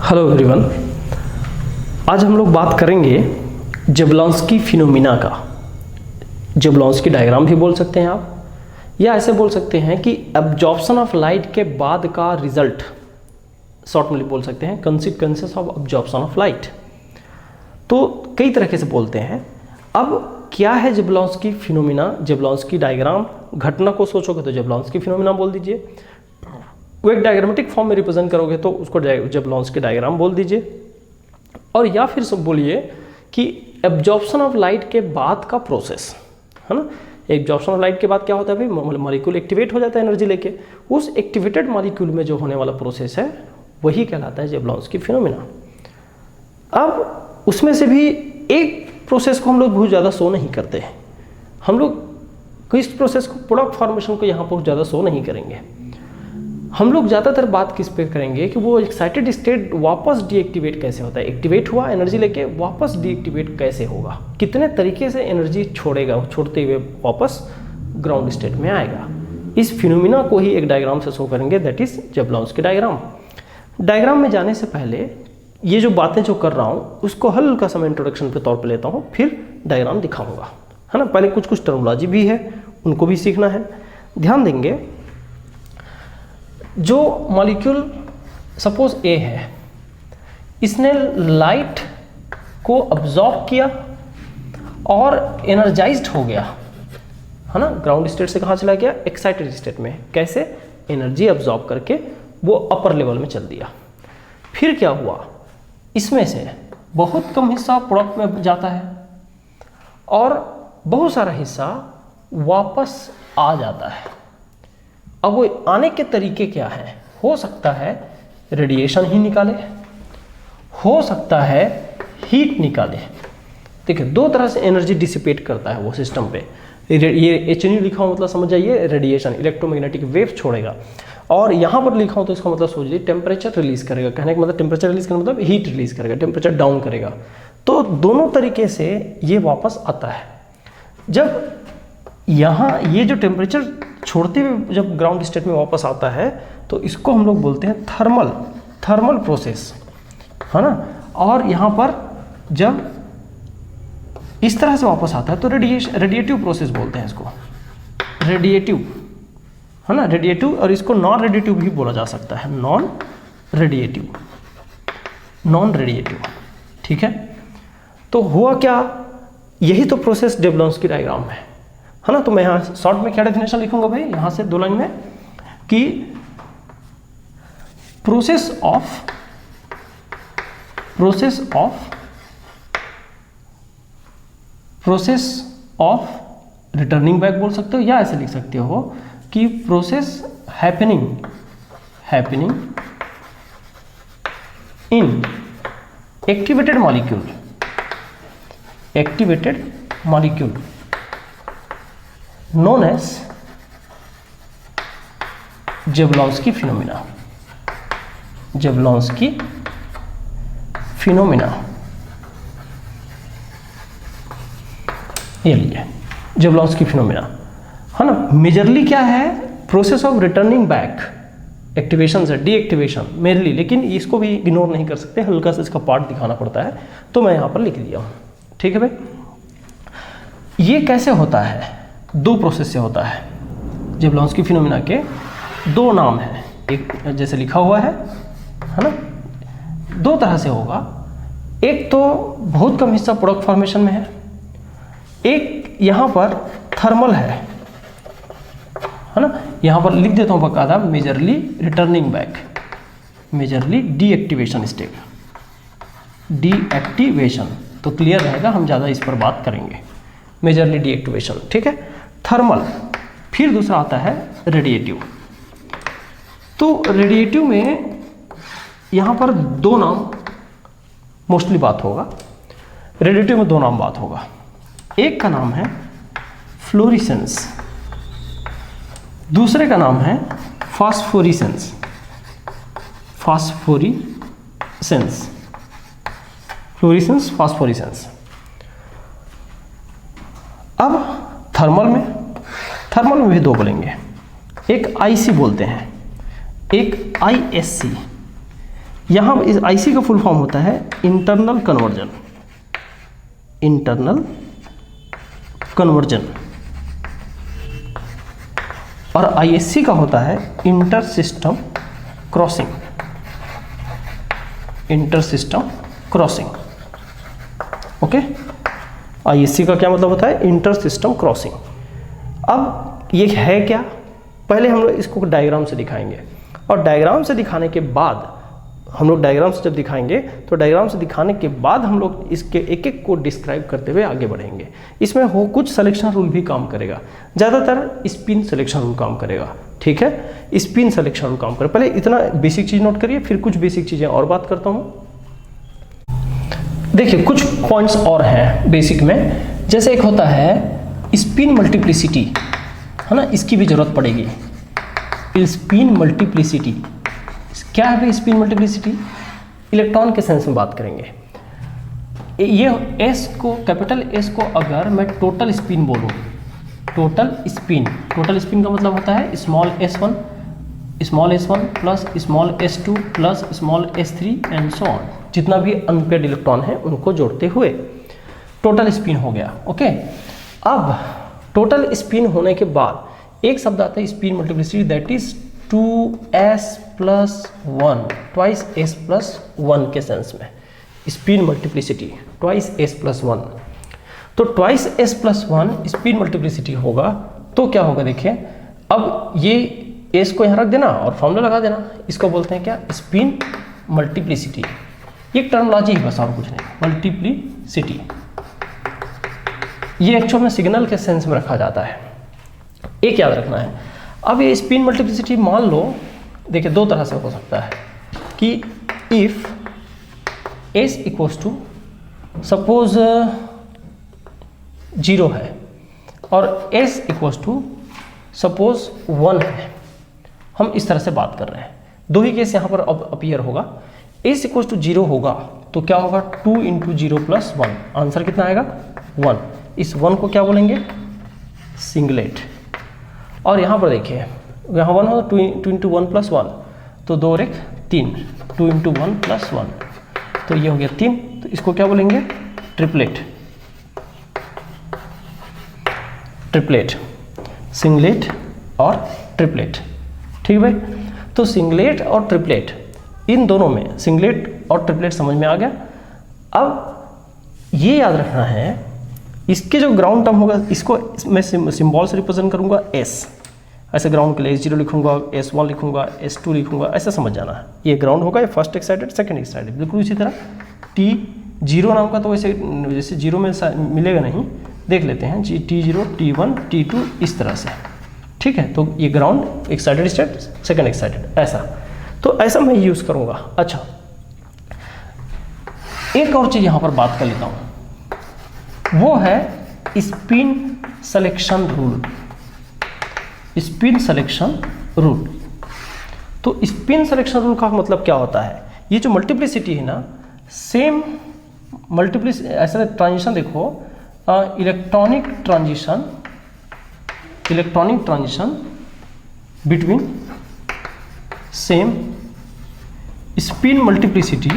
Hello everyone, आज हम लोग बात करेंगे जबलॉन्स्की फिनोमिना का। जबलॉन्स्की डायग्राम भी बोल सकते हैं आप, या ऐसे बोल सकते हैं कि एब्जॉर्प्शन ऑफ लाइट के बाद का रिजल्ट, शॉर्ट में बोल सकते हैं consequences of absorption of light. तो कई तरीके से बोलते हैं। अब क्या है जबलॉन्स्की फिनोमिना, जबलॉन्स्की डायग्राम? घटना को सोचोगे तो जबलॉन्स्की फिनोमिना बोल दीजिए, वो एक डायग्रामेटिक फॉर्म में रिप्रेजेंट करोगे तो उसको जबलॉन्स्की डायग्राम बोल दीजिए। और या फिर सब बोलिए कि एब्जॉर्प्शन ऑफ लाइट के बाद का प्रोसेस, है ना। एब्जॉर्प्शन ऑफ लाइट के बाद क्या होता है भाई, मॉलिक्यूल एक्टिवेट हो जाता है एनर्जी लेके। उस एक्टिवेटेड मॉलिक्यूल में जो होने वाला प्रोसेस है वही कहलाता है जबलॉन्स्की फिनोमिना। अब उसमें से भी एक प्रोसेस को हम लोग बहुत ज़्यादा शो नहीं करते हैं। हम लोग इस प्रोसेस को, प्रोडक्ट फॉर्मेशन को यहाँ पर ज़्यादा शो नहीं करेंगे। हम लोग ज़्यादातर बात किस पे करेंगे कि वो एक्साइटेड स्टेट वापस डीएक्टिवेट कैसे होता है। एक्टिवेट हुआ एनर्जी लेके, वापस डीएक्टिवेट कैसे होगा, कितने तरीके से एनर्जी छोड़ेगा, छोड़ते हुए वापस ग्राउंड स्टेट में आएगा। इस फिनोमिना को ही एक डायग्राम से शो करेंगे, दैट इज जबलॉन्स्की डायग्राम। डायग्राम में जाने से पहले ये जो बातें जो कर रहा हूँ उसको हल्का सा मैं इंट्रोडक्शन के तौर पर लेता हूँ, फिर डायग्राम दिखाऊंगा, है ना। पहले कुछ टर्मोलॉजी भी है, उनको भी सीखना है। ध्यान देंगे, जो मॉलिक्यूल सपोज ए है, इसने लाइट को अब्जॉर्ब किया और एनर्जाइज्ड हो गया, है ना। ग्राउंड स्टेट से कहाँ चला गया, एक्साइटेड स्टेट में। कैसे? एनर्जी अब्जॉर्ब करके वो अपर लेवल में चल दिया। फिर क्या हुआ, इसमें से बहुत कम हिस्सा प्रोडक्ट में जाता है और बहुत सारा हिस्सा वापस आ जाता है। अब वो आने के तरीके क्या है? हो सकता है रेडिएशन ही निकाले, हो सकता है हीट निकाले। देखिए, दो तरह से एनर्जी डिसिपेट करता है वो सिस्टम पे। ये HNU लिखा हो मतलब समझ जाइए रेडिएशन, इलेक्ट्रोमैग्नेटिक वेव छोड़ेगा। और यहाँ पर लिखा हो तो इसका मतलब सोचिए टेम्परेचर रिलीज करेगा। कहने का मतलब टेम्परेचर रिलीज करने मतलब हीट रिलीज करेगा, टेम्परेचर डाउन करेगा। तो दोनों तरीके से ये वापस आता है। जब यहाँ ये जो टेम्परेचर छोड़ते हुए जब ग्राउंड स्टेट में वापस आता है तो इसको हम लोग बोलते हैं थर्मल प्रोसेस, है ना। और यहाँ पर जब इस तरह से वापस आता है तो रेडिएटिव प्रोसेस बोलते हैं इसको, रेडिएटिव, है ना। रेडिएटिव, और इसको नॉन रेडिएटिव भी बोला जा सकता है, नॉन रेडिएटिव, ठीक है। तो हुआ क्या, यही तो प्रोसेस जबलॉन्स्की डायग्राम है ना। तो मैं यहाँ शॉर्ट में क्या डेफिनेशन लिखूंगा भाई, यहाँ से 2 लाइन में, कि प्रोसेस ऑफ रिटर्निंग बैक बोल सकते हो, या ऐसे लिख सकते हो कि process happening in activated molecule known as Jablonski phenomena. ये लीजिए जबलॉन्स्की फिनोमिना, है ना। मेजरली क्या है, process of returning back, activation से डीएक्टिवेशन मेजरली, लेकिन इसको भी इग्नोर नहीं कर सकते, हल्का सा इसका पार्ट दिखाना पड़ता है, तो मैं यहाँ पर लिख दिया हूँ, ठीक है भाई। ये कैसे होता है, 2 प्रोसेस से होता है। जबलॉन्स्की फिनोमिना के 2 नाम हैं, एक जैसे लिखा हुआ है ना, 2 तरह से होगा। एक तो बहुत कम हिस्सा प्रोडक्ट फॉर्मेशन में है, एक यहाँ पर थर्मल है ना। यहाँ पर लिख देता हूँ बकायदा, majorly returning back, majorly deactivation state, deactivation, तो क्लियर रहेगा, हम ज़्यादा इस पर बात करेंगे। मेजरली डीएक्टिवेशन, ठीक है, थर्मल। फिर दूसरा आता है रेडिएटिव। तो रेडिएटिव में यहाँ पर 2 नाम मोस्टली बात होगा। रेडिएटिव में 2 नाम बात होगा। एक का नाम है फ्लोरिसेंस, दूसरे का नाम है फास्फोरिसेंस। Florescence, phosphorescence. अब थर्मल में भी 2 बोलेंगे, एक IC बोलते हैं, एक ISC। यहाँ इस आईसी का फुल फॉर्म होता है इंटरनल कन्वर्जन, इंटरनल कन्वर्जन, और आईएससी का होता है inter system crossing, inter system crossing. Okay, ISC का क्या मतलब होता है? Inter system crossing. अब ये है क्या, पहले हम लोग इसको डायग्राम से दिखाएंगे, और डायग्राम से दिखाने के बाद हम लोग डायग्राम से जब दिखाएंगे तो डायग्राम से दिखाने के बाद हम लोग इसके एक एक को डिस्क्राइब करते हुए आगे बढ़ेंगे। इसमें हो कुछ सिलेक्शन रूल भी काम करेगा, ज़्यादातर स्पिन सिलेक्शन रूल काम करेगा। ठीक है, स्पिन सिलेक्शन रूल काम करेगा। पहले इतना बेसिक चीज़ नोट करिए, फिर कुछ बेसिक चीज़ें और बात करता हूँ। देखिए कुछ पॉइंट्स और हैं बेसिक में, जैसे एक होता है स्पिन मल्टीप्लिसिटी, है ना, इसकी भी जरूरत पड़ेगी। स्पिन मल्टीप्लिसिटी क्या है भाई? स्पिन मल्टीप्लिसिटी इलेक्ट्रॉन के सेंस में बात करेंगे। ये एस को, कैपिटल एस को अगर मैं टोटल स्पिन बोलूँ, टोटल स्पिन का मतलब होता है small s1 plus small s2 plus small s3 and so on, जितना भी अनपेयर्ड इलेक्ट्रॉन है उनको जोड़ते हुए टोटल स्पिन हो गया। ओके, अब टोटल स्पिन होने के बाद एक शब्द आता है spin multiplicity, that is 2s plus 1, twice s plus 1 के सेंस में spin multiplicity twice s plus 1। तो twice s plus 1 spin multiplicity होगा तो क्या होगा? देखिए, अब ये s को यहाँ रख देना और फॉर्मूला लगा देना, इसको बोलते हैं क्या? Spin multiplicity. ये टर्मोलॉजी है बस, और कुछ नहीं। मल्टीप्लिसिटी ये एक्चुअल में सिग्नल के सेंस में रखा जाता है, एक याद रखना है। अब ये स्पिन मल्टीप्लिसिटी मान लो, देखिए दो तरह से हो सकता है कि if s equals to suppose 0 है और s इक्वल्स टू सपोज 1 है, हम इस तरह से बात कर रहे हैं। दो ही केस यहाँ पर अब अपीयर होगा। s इक्वल्स टू 0 होगा तो क्या होगा? 2 इंटू 0 प्लस 1, आंसर कितना आएगा? 1। इस 1 को क्या बोलेंगे? सिंगलेट। और यहाँ पर देखिए, यहाँ 1 हो 2 इंटू 1 प्लस 1, तो 2 और 1 3, 2 इंटू 1 प्लस 1, तो ये हो गया 3। तो इसको क्या बोलेंगे? ट्रिपलेट। ट्रिपलेट, सिंगलेट और ट्रिपलेट। ठीक है भाई, तो सिंगलेट और ट्रिपलेट, इन दोनों में सिंगलेट और ट्रिपलेट समझ में आ गया। अब ये याद रखना है, इसके जो ग्राउंड टर्म होगा इसको मैं सिंबल से रिप्रेजेंट करूंगा s, ऐसे ग्राउंड के लिए S0 लिखूंगा, S1 लिखूंगा, S2 लिखूंगा, ऐसा समझ जाना है। ये ग्राउंड होगा, ये फर्स्ट एक्साइटेड, सेकंड एक्साइटेड। बिल्कुल इसी तरह T0 नाम का तो वैसे जैसे 0 में मिलेगा नहीं, देख लेते हैं T0, T1, T2 इस तरह से। ठीक है, तो ये ground excited state, second excited, ऐसा। तो ऐसा मैं यूज़ करूँगा। अच्छा, एक और चीज़ यहाँ पर बात कर लेता हूँ, वो है spin selection rule. Spin selection rule, तो स्पिन सिलेक्शन रूल का मतलब क्या होता है? ये जो मल्टीप्लिसिटी है ना, सेम मल्टीप्लिसिटी, ऐसा ट्रांजिशन देखो, electronic transition between same spin multiplicity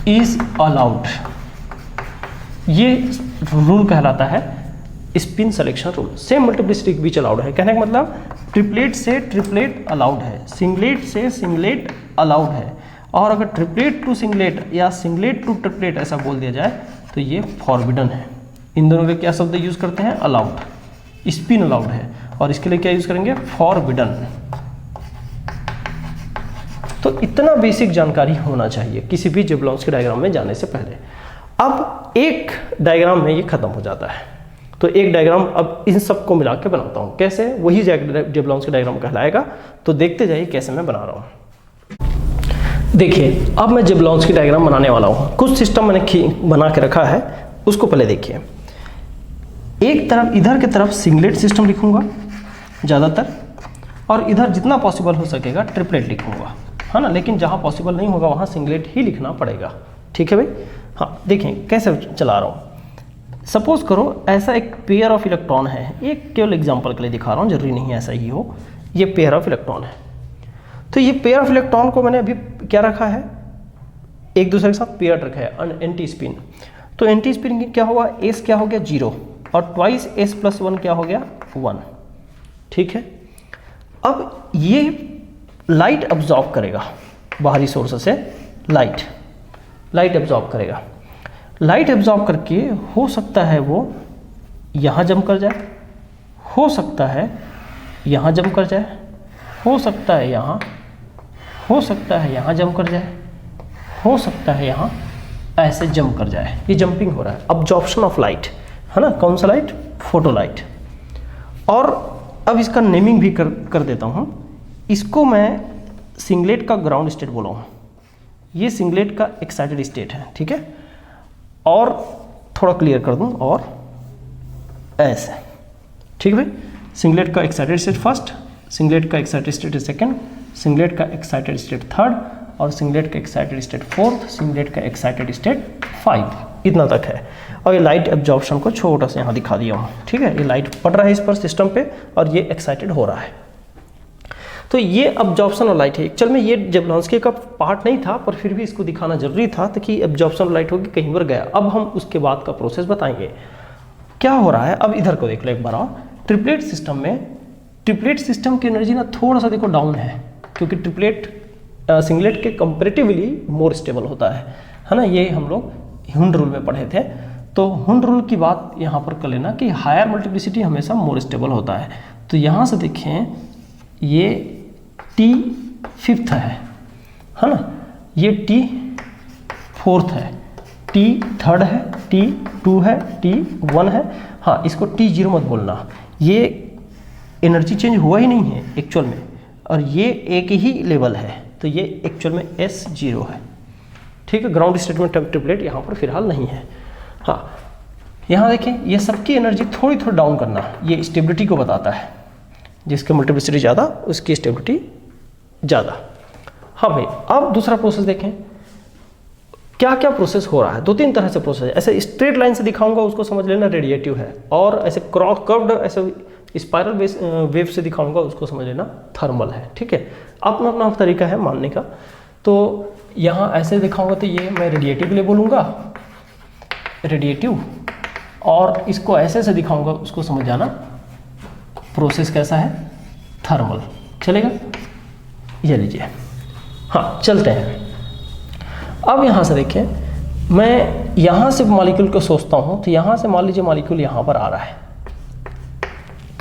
is allowed. ये रूल कहलाता है spin selection rule. Same multiplicity के बीच अलाउड है, कहने का मतलब ट्रिपलेट से ट्रिपलेट अलाउड है, सिंगलेट से सिंगलेट अलाउड है, और अगर ट्रिपलेट टू सिंगलेट या सिंगलेट टू ट्रिपलेट ऐसा बोल दिया जाए तो ये फॉरबिडन है। इन दोनों के क्या शब्द यूज करते हैं? अलाउड। स्पिन अलाउड है और इसके लिए क्या यूज करेंगे? फॉरबिडन। तो इतना बेसिक जानकारी होना चाहिए किसी भी जेबुलांस्की डायग्राम में जाने से पहले। अब एक डायग्राम में ये खत्म हो जाता है, तो एक डायग्राम अब इन सबको मिला के बनाता हूँ। कैसे? वही जेबुलांस्की डायग्राम कहलाएगा। तो देखते जाइए कैसे मैं बना रहा हूँ। देखिए, अब मैं जेबुलांस्की डायग्राम बनाने वाला हूँ। कुछ सिस्टम मैंने बना के रखा है, उसको पहले देखिए। एक तरफ, इधर की तरफ सिंगलेट सिस्टम लिखूंगा ज़्यादातर, और इधर जितना पॉसिबल हो सकेगा ट्रिपलेट लिखूंगा, है ना। लेकिन जहाँ पॉसिबल नहीं होगा वहाँ सिंगलेट ही लिखना पड़ेगा। ठीक है भाई। हाँ, देखें कैसे चला रहा हूँ। सपोज करो ऐसा एक पेयर ऑफ इलेक्ट्रॉन है, एक केवल एग्जांपल के लिए दिखा रहा हूँ, जरूरी नहीं ऐसा ही हो। ये पेयर ऑफ इलेक्ट्रॉन है। तो ये पेयर ऑफ इलेक्ट्रॉन को मैंने अभी क्या रखा है, एक दूसरे के साथ पेयर रखा है, एंटी स्पिन। तो एंटी स्पिन क्या हुआ, एस क्या हो गया 0 और ट्वाइस एस प्लस 1 क्या हो गया 1। ठीक है, अब ये लाइट अब्जॉर्ब करेगा बाहरी सोर्स से, लाइट एब्जॉर्ब करेगा। लाइट एब्जॉर्ब करके हो सकता है वो यहाँ जम कर जाए, हो सकता है यहाँ जम कर जाए, हो सकता है यहाँ, हो सकता है यहाँ जम कर जाए, हो सकता है यहाँ ऐसे जम कर जाए। ये जंपिंग हो रहा है, अब्जॉर्प्शन ऑफ लाइट है ना। कौन सा लाइट, फोटो लाइट। और अब इसका नेमिंग भी कर देता हूँ। इसको मैं सिंगलेट का ग्राउंड स्टेट बोला हूँ, ये सिंगलेट का एक्साइटेड स्टेट है। ठीक है, और थोड़ा क्लियर कर दूँ, और ऐसे, ठीक है भाई। सिंगलेट का एक्साइटेड स्टेट फर्स्ट, सिंगलेट का एक्साइटेड स्टेट सेकंड, सिंगलेट का एक्साइटेड स्टेट थर्ड, और सिंगलेट का एक्साइटेड स्टेट फोर्थ, सिंगलेट का एक्साइटेड स्टेट 5, इतना तक है। और ये लाइट एब्जॉर्प्शन को छोटा सा यहाँ दिखा दिया हूँ। ठीक है, ये लाइट पड़ रहा है इस पर सिस्टम पे और ये एक्साइटेड हो रहा है। तो ये एब्जॉर्प्शन ऑफ लाइट है। एक्चुअल में ये जेब्लॉन्स्की का पार्ट नहीं था, पर फिर भी इसको दिखाना जरूरी था ताकि एब्जॉर्प्शन ऑफ लाइट होगी कहीं पर गया। अब हम उसके बाद का प्रोसेस बताएंगे क्या हो रहा है। अब इधर को देख लो एक बार और, ट्रिपलेट सिस्टम में, ट्रिपलेट सिस्टम की एनर्जी ना थोड़ा सा देखो डाउन है, क्योंकि ट्रिपलेट सिंगलेट के कंपेरेटिवली मोर स्टेबल होता है ना। ये हम लोग हुंड रूल में पढ़े थे। तो हुंड रूल की बात यहाँ पर कर लेना कि हायर मल्टीप्लिसिटी हमेशा मोर स्टेबल होता है। तो यहाँ से देखें, ये T5 है ना, ये T4 है, T3 है, T2 है, T1 है। हाँ, इसको T0 मत बोलना, ये एनर्जी चेंज हुआ ही नहीं है एक्चुअल में, और ये एक ही लेवल है, तो ये एक्चुअल में S0 है। ठीक है, ग्राउंड स्टेट में ट्रिपलेट यहाँ पर फिलहाल नहीं है। हाँ, यहाँ देखें, ये सबकी एनर्जी थोड़ी थोड़ी डाउन करना, ये स्टेबिलिटी को बताता है। जिसकी मल्टीप्लिसिटी ज़्यादा उसकी स्टेबिलिटी ज़्यादा। हाँ भाई, अब दूसरा प्रोसेस देखें, क्या क्या प्रोसेस हो रहा है। 2-3 तरह से प्रोसेस है। ऐसे स्ट्रेट लाइन से दिखाऊंगा उसको समझ लेना रेडिएटिव है, और ऐसे कर्व्ड ऐसे स्पाइरल वेव से दिखाऊंगा उसको समझ लेना थर्मल है। ठीक है, अपना अपना तरीका है मानने का। तो यहाँ ऐसे दिखाऊंगा तो ये मैं रेडिएटिव के लिए बोलूँगा, रेडिएटिव, और इसको ऐसे से दिखाऊंगा उसको समझ जाना प्रोसेस कैसा है, थर्मल। चलेगा, ये लीजिए। हाँ, चलते हैं। अब यहाँ से देखिए, मैं यहाँ से मॉलिक्यूल को सोचता हूँ, तो यहाँ से मान लीजिए मॉलिक्यूल यहाँ पर आ रहा है,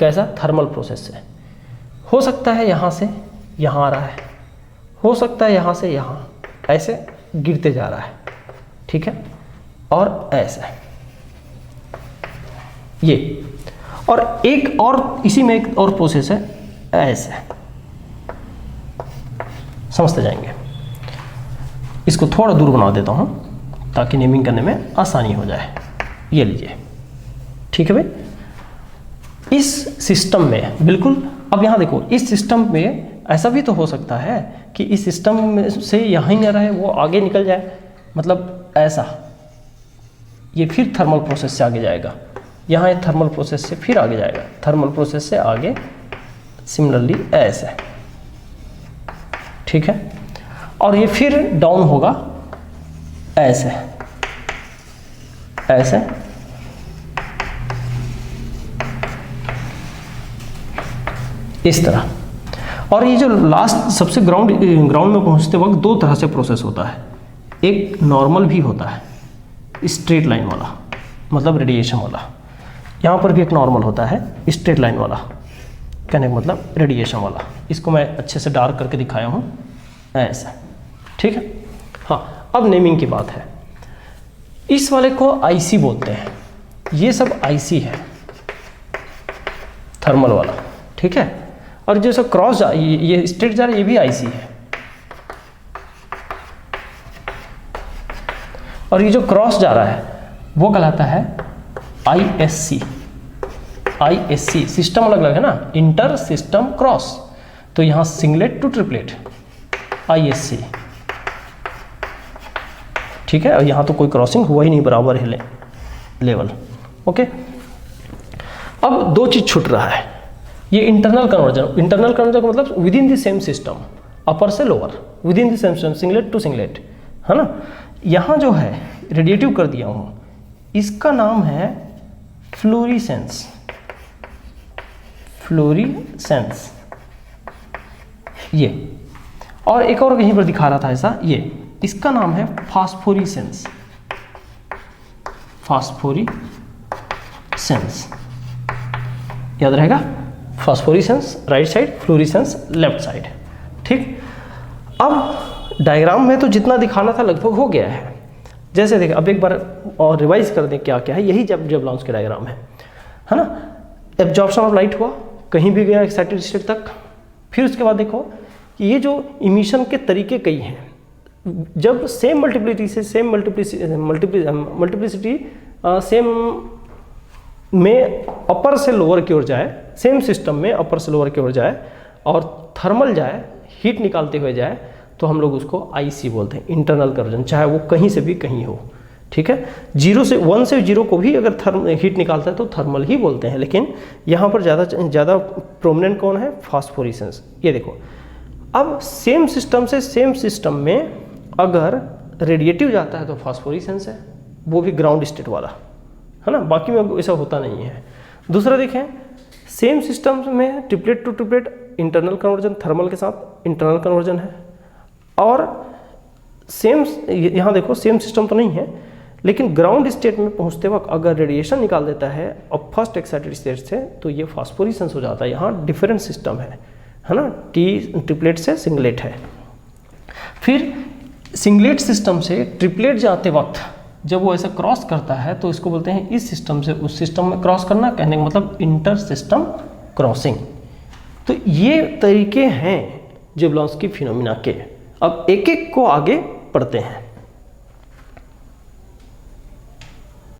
कैसा, थर्मल प्रोसेस से। हो सकता है यहाँ से यहाँ आ रहा है, हो सकता है यहाँ से यहाँ, ऐसे गिरते जा रहा है। ठीक है, और ऐसे ये, और एक और इसी में एक और प्रोसेस है, ऐसे समझते जाएंगे। इसको थोड़ा दूर बना देता हूं ताकि नेमिंग करने में आसानी हो जाए। ये लीजिए, ठीक है भाई। इस सिस्टम में बिल्कुल, अब यहां देखो, इस सिस्टम में ऐसा भी तो हो सकता है कि इस सिस्टम में से यहीं न रहे, वो आगे निकल जाए, मतलब ऐसा, ये फिर थर्मल प्रोसेस से आगे जाएगा, यहाँ ये थर्मल प्रोसेस से फिर आगे जाएगा, थर्मल प्रोसेस से आगे, सिमिलरली ऐसे। ठीक है, और ये फिर डाउन होगा ऐसे, ऐसे, इस तरह। और ये जो लास्ट सबसे ग्राउंड में पहुंचते वक्त 2 तरह से प्रोसेस होता है। एक नॉर्मल भी होता है, स्ट्रेट लाइन वाला, मतलब रेडिएशन वाला। यहाँ पर भी एक नॉर्मल होता है, स्ट्रेट लाइन वाला, कहने का मतलब रेडिएशन वाला। इसको मैं अच्छे से डार्क करके दिखाया हूँ, ऐसा। ठीक है, हाँ। अब नेमिंग की बात है। इस वाले को आईसी बोलते हैं, ये सब आईसी है, थर्मल वाला। ठीक है, और जो सब क्रॉस ये स्ट्रेट जा रहा है, ये भी आईसी है, और ये जो क्रॉस जा रहा है वो कहलाता है आईएससी। आईएससी सिस्टम अलग अलग है ना, इंटर सिस्टम क्रॉस। तो यहाँ सिंगलेट टू ट्रिपलेट, आईएससी। ठीक है, और यहाँ तो कोई क्रॉसिंग हुआ ही नहीं, बराबर है लेवल। ओके, अब 2 चीज छूट रहा है, ये इंटरनल कन्वर्जन का मतलब within the same system, upper से lower, within the same system, singlet to singlet, है ना। यहाँ जो है रेडिएटिव कर दिया हूँ, इसका नाम है फ्लोरीसेंस, फ्लोरीसेंस ये। और एक और कहीं पर दिखा रहा था ऐसा, ये इसका नाम है फास्फोरिसेंस, फास्फोरिसेंस, याद रहेगा, phosphorescence right side, fluorescence left side, ठीक। अब डायग्राम में तो जितना दिखाना था लगभग हो गया है। जैसे देखिए, अब एक बार और रिवाइज कर दें क्या क्या है, यही जेबलांस के डायग्राम है ना। एब्जॉर्प्शन ऑफ लाइट हुआ, कहीं भी गया एक्साइटेड स्टेट तक। फिर उसके बाद देखो कि ये जो इमिशन के तरीके कई हैं, जब सेम मल्टीप्लिसिटी से सेम मल्टीप्लिसिटी सेम में अपर से लोअर की ओर जाए, सेम सिस्टम में अपर से लोअर की ओर जाए और थर्मल जाए, हीट निकालते हुए जाए, तो हम लोग उसको आईसी बोलते हैं, इंटरनल कन्वर्जन, चाहे वो कहीं से भी कहीं हो, ठीक है। 1 से 0 को भी अगर हीट निकालता है तो थर्मल ही बोलते हैं, लेकिन यहाँ पर ज़्यादा प्रोमिनेंट कौन है, फास्फोरिसेंस। ये देखो, अब सेम सिस्टम से सेम सिस्टम में अगर रेडिएटिव जाता है तो फास्फोरिसेंस है, वो भी ग्राउंड स्टेट वाला, है ना, बाकी में ऐसा होता नहीं है। दूसरा देखें, सेम सिस्टम में triplet to triplet internal conversion, thermal के साथ इंटरनल कन्वर्जन है। और सेम, यहाँ देखो सेम सिस्टम तो नहीं है, लेकिन ग्राउंड स्टेट में पहुँचते वक्त अगर रेडिएशन निकाल देता है अब फर्स्ट एक्साइटेड स्टेट से, तो ये फास्फोरिसेंस हो जाता है। यहाँ डिफरेंट सिस्टम है ना, ट्रिपलेट से सिंगलेट है। फिर सिंगलेट सिस्टम से ट्रिपलेट जाते वक्त जब वो ऐसा क्रॉस करता है तो इसको बोलते हैं इस सिस्टम से उस सिस्टम में क्रॉस करना, कहने का मतलब इंटर सिस्टम क्रॉसिंग। तो ये तरीके हैं जेबलांस्की फिनोमिना के। अब एक एक को आगे पढ़ते हैं।